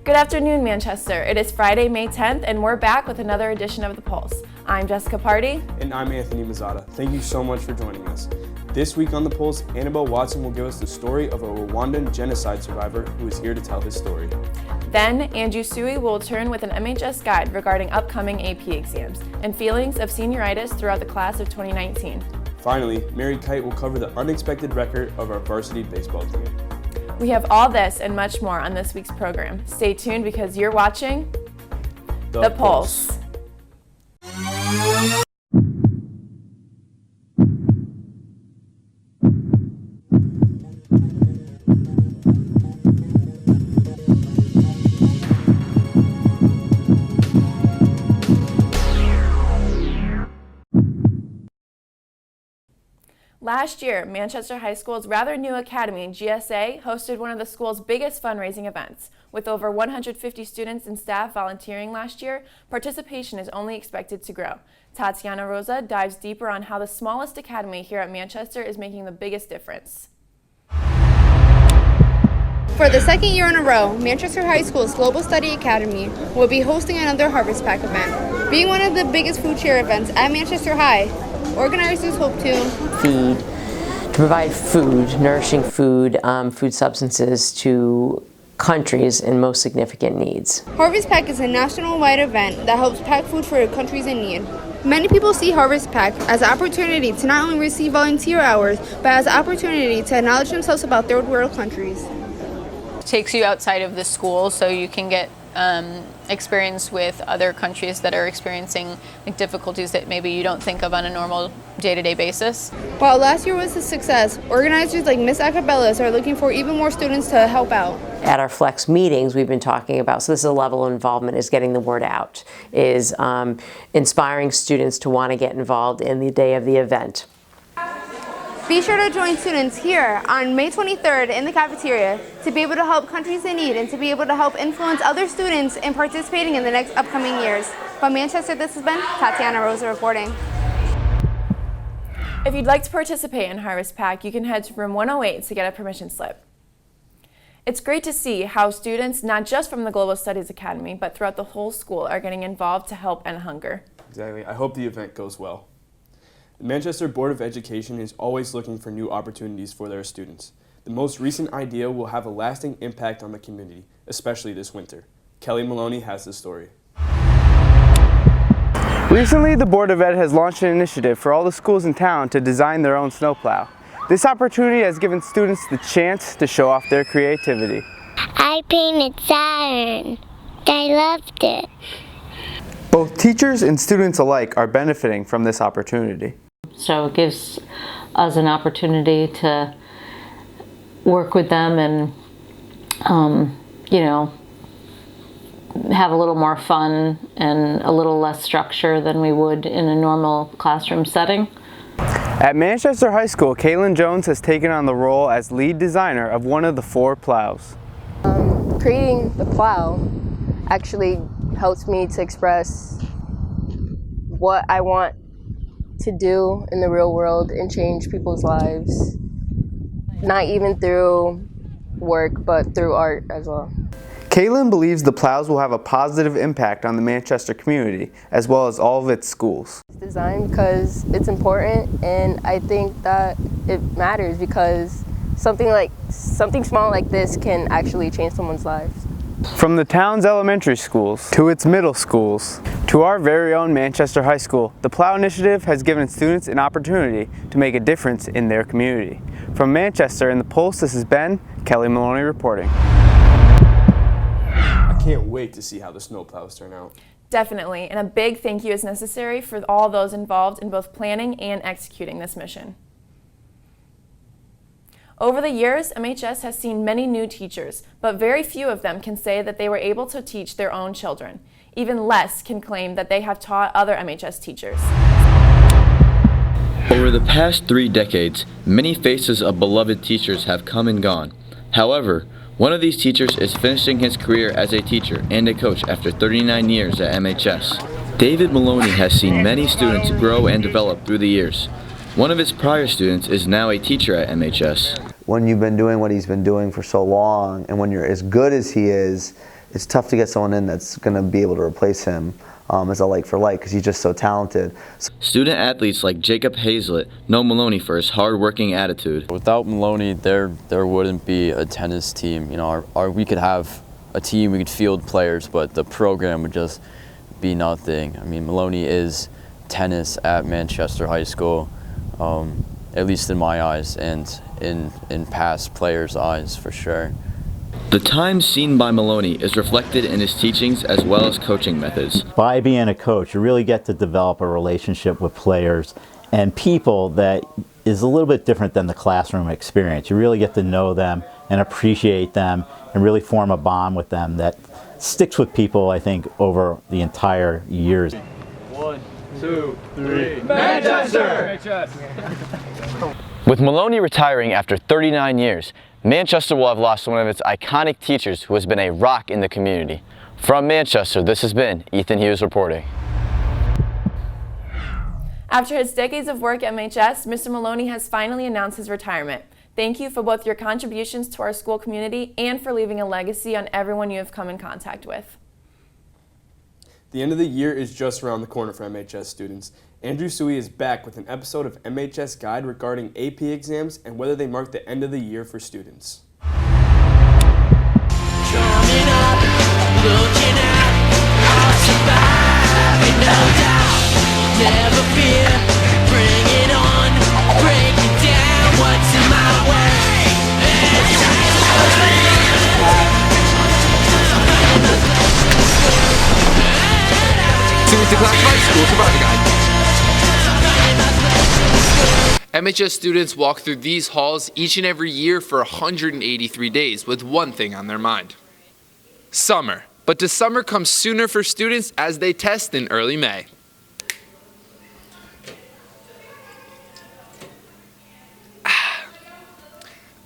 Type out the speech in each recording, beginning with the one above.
Good afternoon, Manchester. It is Friday, May 10th, and we're back with another edition of The Pulse. I'm Jessica Party. And I'm Anthony Mazzata. Thank you so much for joining us. This week on The Pulse, Annabelle Watson will give us the story of a Rwanda Genocide Survivor who is here to tell his story. Then, Suhie will return with an MHS guide regarding upcoming AP exams and feelings of senioritis throughout the class of 2019. Finally, Merry Keyt will cover the unexpected record of our varsity baseball team. We have all this and much more on this week's program. Stay tuned because you're watching The Pulse. Last year, Manchester High School's rather new academy, GSA, hosted one of the school's biggest fundraising events. With over 150 students and staff volunteering last year, participation is only expected to grow. Tatiana Rosa dives deeper on how the smallest academy here at Manchester is making the biggest difference. For the second year in a row, Manchester High School's Global Study Academy will be hosting another Harvest Pack event. Being one of the biggest food share events at Manchester High, organizers hope to provide food, nourishing food, food substances to countries in most significant needs. Harvest Pack is a national-wide event that helps pack food for countries in need. Many people see Harvest Pack as an opportunity to not only receive volunteer hours, but as an opportunity to acknowledge themselves about third world countries. It takes you outside of the school so you can get experience with other countries that are experiencing difficulties that maybe you don't think of on a normal day-to-day basis. While last year was a success, organizers like Miss Acapellas are looking for even more students to help out. At our Flex meetings, we've been talking about, so this is a level of involvement, is getting the word out, is inspiring students to want to get involved in the day of the event. Be sure to join students here on May 23rd in the cafeteria to be able to help countries in need and to be able to help influence other students in participating in the next upcoming years. From Manchester, this has been Tatiana Rosa reporting. If you'd like to participate in Harvest Pack, you can head to room 108 to get a permission slip. It's great to see how students, not just from the Global Studies Academy, but throughout the whole school, are getting involved to help end hunger. Exactly. I hope the event goes well. The Manchester Board of Education is always looking for new opportunities for their students. The most recent idea will have a lasting impact on the community, especially this winter. Kelly Maloney has the story. Recently, the Board of Ed has launched an initiative for all the schools in town to design their own snowplow. This opportunity has given students the chance to show off their creativity. I painted Saturn. I loved it. Both teachers and students alike are benefiting from this opportunity. So it gives us an opportunity to work with them and, have a little more fun and a little less structure than we would in a normal classroom setting. At Manchester High School, Caitlin Jones has taken on the role as lead designer of one of the 4 plows. Creating the plow actually helps me to express what I want to do in the real world and change people's lives. Not even through work, but through art as well. Caitlin believes the plows will have a positive impact on the Manchester community, as well as all of its schools. It's designed because it's important, and I think that it matters because something small like this can actually change someone's lives. From the town's elementary schools to its middle schools to our very own Manchester High School, the Plow Initiative has given students an opportunity to make a difference in their community. From Manchester in the Pulse, this has been Kelly Maloney reporting. I can't wait to see how the snowplows turn out. Definitely, and a big thank you is necessary for all those involved in both planning and executing this mission. Over the years, MHS has seen many new teachers, but very few of them can say that they were able to teach their own children. Even less can claim that they have taught other MHS teachers. Over the past 3 decades, many faces of beloved teachers have come and gone. However, one of these teachers is finishing his career as a teacher and a coach after 39 years at MHS. David Maloney has seen many students grow and develop through the years. One of his prior students is now a teacher at MHS. When you've been doing what he's been doing for so long, and when you're as good as he is, it's tough to get someone in that's going to be able to replace him as a like for like, because he's just so talented. Student athletes like Jacob Hazlett know Maloney for his hard-working attitude. Without Maloney, there wouldn't be a tennis team. You know, we could have a team, we could field players, but the program would just be nothing. I mean, Maloney is tennis at Manchester High School, at least in my eyes, and in past players' eyes for sure. The time seen by Maloney is reflected in his teachings as well as coaching methods. By being a coach, you really get to develop a relationship with players and people that is a little bit different than the classroom experience. You really get to know them and appreciate them and really form a bond with them that sticks with people, I think, over the entire years. 1, 2, 3. Manchester! With Maloney retiring after 39 years, Manchester will have lost one of its iconic teachers who has been a rock in the community. From Manchester, this has been Ethan Hughes reporting. After his decades of work at MHS, Mr. Maloney has finally announced his retirement. Thank you for both your contributions to our school community and for leaving a legacy on everyone you have come in contact with. The end of the year is just around the corner for MHS students. Andrew Suhie is back with an episode of MHS Guide regarding AP exams and whether they mark the end of the year for students. Coming up, looking at, I'll survive, no doubt. Never fear, bring it on, break it down, what's in my way? It's a classified school survivor guide. MHS students walk through these halls each and every year for 183 days with one thing on their mind: summer. But does summer come sooner for students as they test in early May?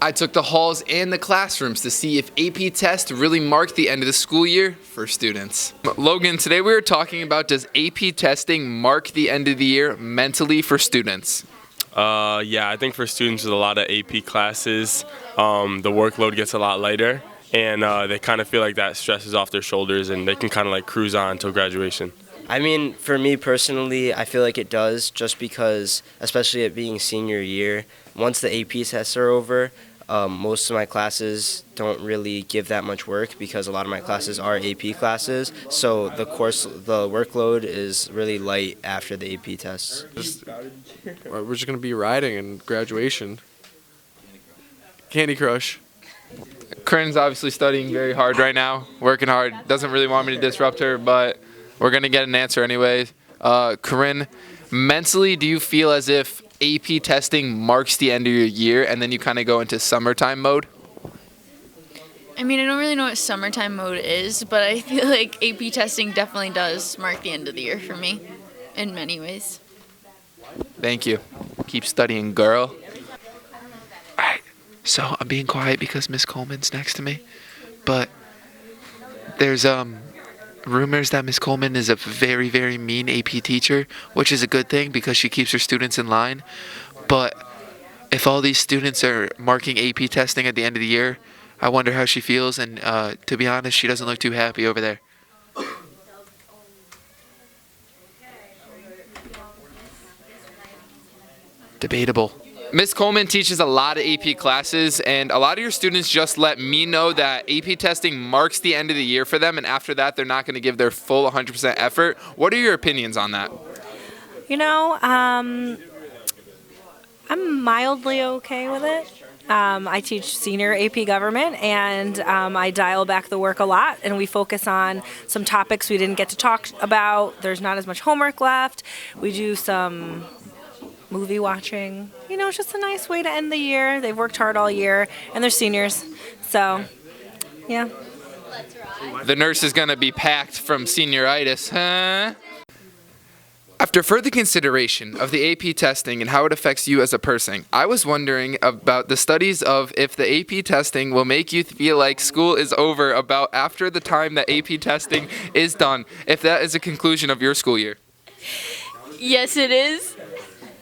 I took the halls and the classrooms to see if AP tests really mark the end of the school year for students. Logan, today we were talking about, does AP testing mark the end of the year mentally for students? Yeah, I think for students with a lot of AP classes, the workload gets a lot lighter, and they kind of feel like that stress is off their shoulders and they can kind of like cruise on until graduation. I mean, for me personally, I feel like it does, just because, especially it being senior year, once the AP tests are over, most of my classes don't really give that much work because a lot of my classes are AP classes, so the workload is really light after the AP tests. We're just going to be riding in graduation. Candy Crush. Corinne's obviously studying very hard right now, working hard, doesn't really want me to disrupt her, but we're going to get an answer anyway. Corinne, mentally, do you feel as if AP testing marks the end of your year and then you kind of go into summertime mode? I mean, I don't really know what summertime mode is, but I feel like AP testing definitely does mark the end of the year for me in many ways. Thank you. Keep studying, girl. Alright, so I'm being quiet because Miss Coleman's next to me, but there's rumors that Miss Coleman is a very, very mean AP teacher, which is a good thing because she keeps her students in line. But if all these students are marking AP testing at the end of the year, I wonder how she feels, and to be honest, she doesn't look too happy over there. Debatable. Miss Coleman teaches a lot of AP classes, and a lot of your students just let me know that AP testing marks the end of the year for them, and after that they're not going to give their full 100% effort. What are your opinions on that? You know, I'm mildly okay with it. I teach senior AP government, and I dial back the work a lot, and we focus on some topics we didn't get to talk about. There's not as much homework left. We do some movie watching. You know, it's just a nice way to end the year. They've worked hard all year, and they're seniors, so yeah. The nurse is going to be packed from senioritis, huh? After further consideration of the AP testing and how it affects you as a person, I was wondering about the studies of if the AP testing will make you feel like school is over about after the time that AP testing is done, if that is a conclusion of your school year. Yes, it is,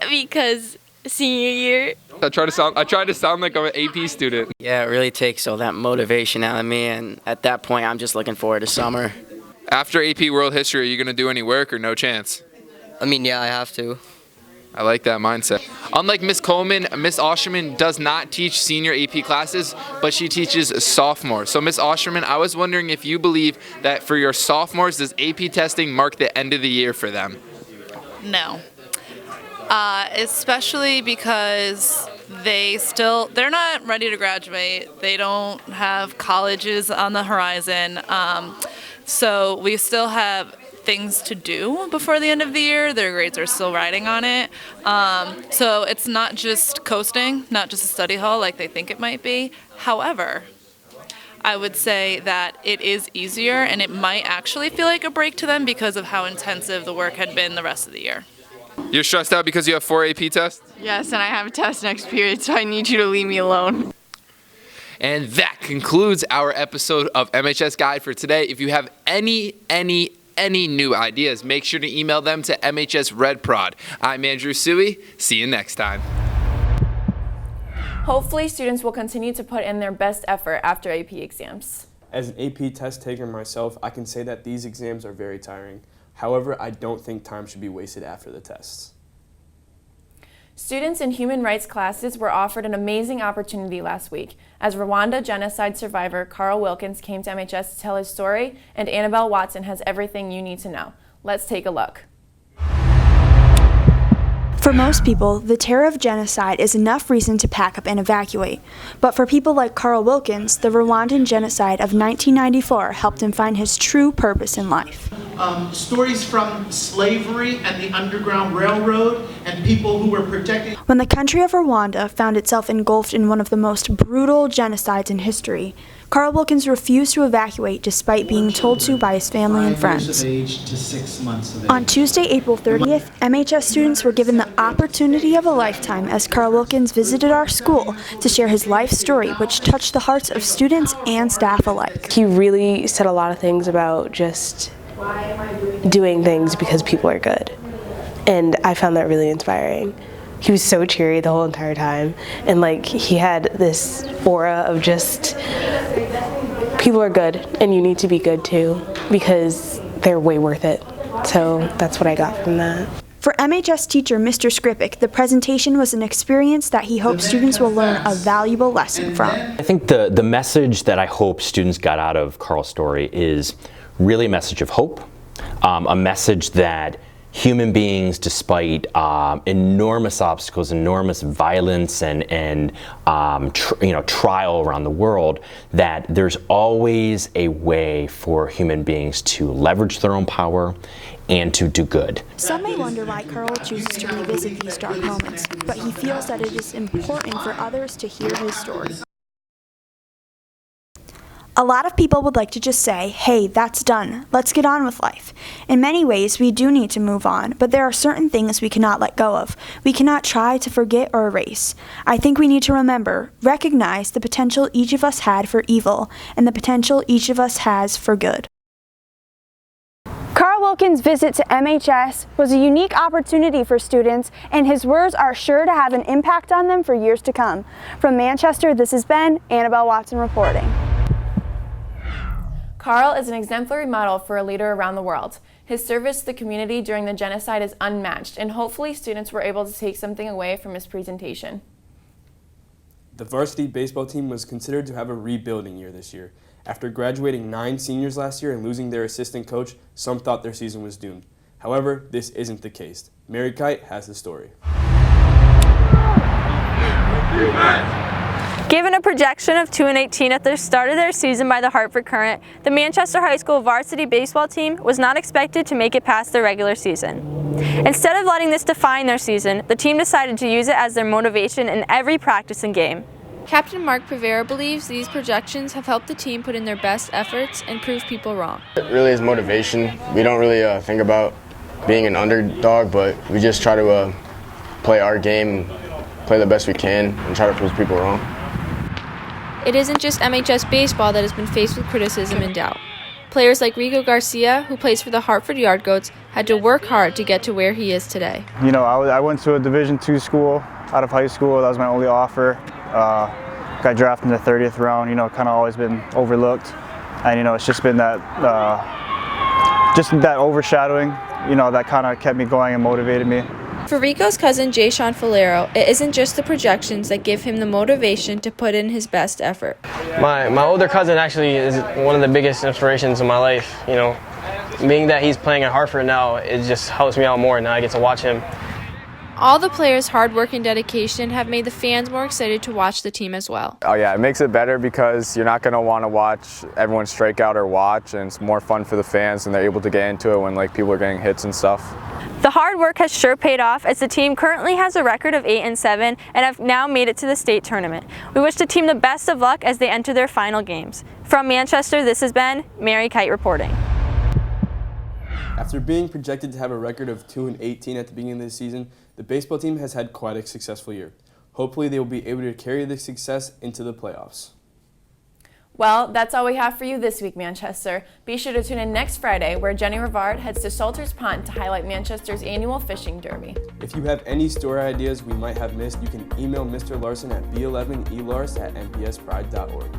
because senior year. I tried to sound like I'm an AP student. Yeah, it really takes all that motivation out of me, and at that point, I'm just looking forward to summer. After AP World History, are you going to do any work or no chance? I mean, yeah, I have to. I like that mindset. Unlike Miss Coleman, Miss Osherman does not teach senior AP classes, but she teaches sophomores. So Miss Osherman, I was wondering if you believe that for your sophomores, does AP testing mark the end of the year for them? No. Especially because they're not ready to graduate. They don't have colleges on the horizon. So we still have things to do before the end of the year. Their grades are still riding on it. So it's not just coasting, not just a study hall like they think it might be. However, I would say that it is easier and it might actually feel like a break to them because of how intensive the work had been the rest of the year. You're stressed out because you have 4 AP tests? Yes, and I have a test next period, so I need you to leave me alone. And that concludes our episode of MHS Guide for today. If you have any new ideas, make sure to email them to MHSRedProd. I'm Andrew Suhie. See you next time. Hopefully, students will continue to put in their best effort after AP exams. As an AP test taker myself, I can say that these exams are very tiring. However, I don't think time should be wasted after the tests. Students in human rights classes were offered an amazing opportunity last week as Rwanda Genocide Survivor Carl Wilkens came to MHS to tell his story, and Annabelle Watson has everything you need to know. Let's take a look. For most people, the terror of genocide is enough reason to pack up and evacuate. But for people like Carl Wilkens, the Rwandan genocide of 1994 helped him find his true purpose in life. Stories from slavery and the Underground Railroad and people who were protecting. When the country of Rwanda found itself engulfed in one of the most brutal genocides in history, Carl Wilkens refused to evacuate despite being told to by his family and friends. On Tuesday, April 30th, MHS students were given the opportunity of a lifetime as Carl Wilkens visited our school to share his life story, which touched the hearts of students and staff alike. He really said a lot of things about just doing things because people are good, and I found that really inspiring. He was so cheery the whole entire time, and he had this aura of just people are good and you need to be good too because they're way worth it. So that's what I got from that. For MHS teacher Mr. Skripik, the presentation was an experience that he hopes students will learn a valuable lesson from. I think the message that I hope students got out of Carl's story is really a message of hope, a message that human beings, despite enormous obstacles, enormous violence, and trial around the world, that there's always a way for human beings to leverage their own power and to do good. Some may wonder why Carl chooses to revisit these dark moments, but he feels that it is important for others to hear his story. A lot of people would like to just say, hey, that's done, let's get on with life. In many ways, we do need to move on, but there are certain things we cannot let go of. We cannot try to forget or erase. I think we need to remember, recognize the potential each of us had for evil, and the potential each of us has for good. Carl Wilkens' visit to MHS was a unique opportunity for students, and his words are sure to have an impact on them for years to come. From Manchester, this has been Annabelle Watson reporting. Carl is an exemplary model for a leader around the world. His service to the community during the genocide is unmatched, and hopefully students were able to take something away from his presentation. The varsity baseball team was considered to have a rebuilding year this year. After graduating 9 seniors last year and losing their assistant coach, some thought their season was doomed. However, this isn't the case. Merry Keyt has the story. Given a projection of 2-18 at the start of their season by the Hartford Courant, the Manchester High School varsity baseball team was not expected to make it past their regular season. Instead of letting this define their season, the team decided to use it as their motivation in every practice and game. Captain Mark Pavera believes these projections have helped the team put in their best efforts and prove people wrong. It really is motivation. We don't really think about being an underdog, but we just try to play our game, play the best we can, and try to prove people wrong. It isn't just MHS baseball that has been faced with criticism and doubt. Players like Rigo Garcia, who plays for the Hartford Yard Goats, had to work hard to get to where he is today. You know, I went to a Division II school, out of high school. That was my only offer. Got drafted in the 30th round, kind of always been overlooked. And, it's just been that, overshadowing, that kind of kept me going and motivated me. For Rico's cousin Jayshawn Falero, it isn't just the projections that give him the motivation to put in his best effort. My older cousin actually is one of the biggest inspirations in my life. Being that he's playing at Hartford now, it just helps me out more. Now I get to watch him. All the players' hard work and dedication have made the fans more excited to watch the team as well. Oh yeah, it makes it better because you're not going to want to watch everyone strike out or watch, and it's more fun for the fans and they're able to get into it when people are getting hits and stuff. The hard work has sure paid off as the team currently has a record of 8-7 and have now made it to the state tournament. We wish the team the best of luck as they enter their final games. From Manchester, this has been Merry Keyt reporting. After being projected to have a record of 2-18 at the beginning of the season, the baseball team has had quite a successful year. Hopefully they will be able to carry this success into the playoffs. Well, that's all we have for you this week, Manchester. Be sure to tune in next Friday, where Jenny Rivard heads to Salters Pond to highlight Manchester's annual fishing derby. If you have any story ideas we might have missed, you can email Mr. Larson at b11elars@mpspride.org.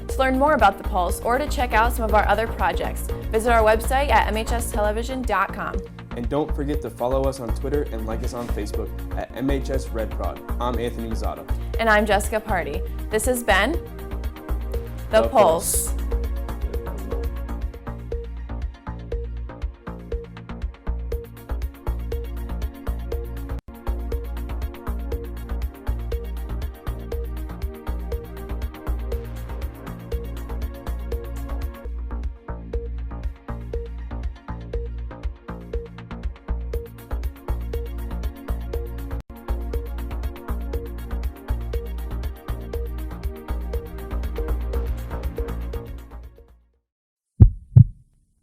To learn more about the Pulse or to check out some of our other projects, visit our website at mhstelevision.com. And don't forget to follow us on Twitter and like us on Facebook at MHSRedProd. I'm Anthony Mazzata. And I'm Jessica Party. This has been The Pulse.